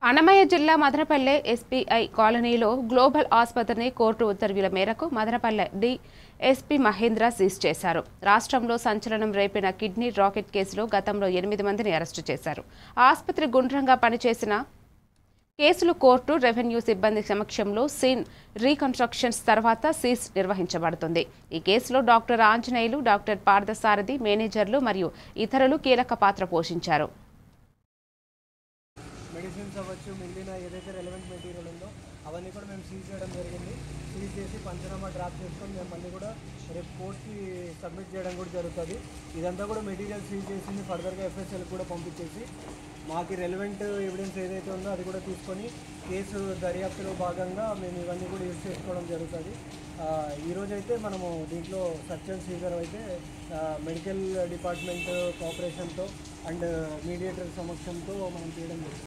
అన్నమయ్య జిల్లా మదనపల్లె ఎస్బీఐ కాలనీలో గ్లోబల్ ఆసుపత్రిని కోర్టు ఉత్తర్వుల మేరకు మదనపల్లె డీఎస్పీ మహేంద్ర సీజ్ చేశారు. రాష్ట్రంలో సంచలనం రేపిన కిడ్నీ రాకెట్ కేసులో గతంలో 8 మందిని అరెస్టు చేశారు. ఆసుపత్రి గుండ్రంగా పనిచేసిన కేసులు కోర్టు, రెవెన్యూ సిబ్బంది సమక్షంలో సీన్ రీకన్స్ట్రక్షన్స్ తర్వాత సీజ్ నిర్వహించబడుతుంది. ఈ కేసులో డాక్టర్ ఆంజనేయులు, డాక్టర్ పార్థసారథి, మేనేజర్లు మరియు ఇతరులు కీలక పాత్ర పోషించారు. మెడిసిన్స్ అవ్వచ్చు, మిగిలిన ఏదైతే రెలవెంట్ మెటీరియల్ ఉందో అవన్నీ కూడా మేము సీజ్ చేయడం జరిగింది. సీజ్ చేసి పంచనామా డ్రాప్ చేసుకొని మేము మళ్ళీ కూడా రేపు కోర్ట్కి సబ్మిట్ చేయడం కూడా జరుగుతుంది. ఇదంతా కూడా మెటీరియల్ సీజ్ చేసింది ఫర్దర్గా ఎఫ్ఎస్ఎల్ కూడా పంపించేసి మాకు రెలవెంట్ ఎవిడెన్స్ ఏదైతే ఉందో అది కూడా తీసుకొని కేసు దర్యాప్తులో భాగంగా మేము ఇవన్నీ కూడా యూజ్ చేసుకోవడం జరుగుతుంది. ఈరోజైతే మనము దీంట్లో సర్చ్ అండ్ సీజర్ అయితే మెడికల్ డిపార్ట్మెంట్ కోఆపరేషన్తో అండ్ మీడియేటర్ సమక్షంతో మనం చేయడం జరుగుతుంది.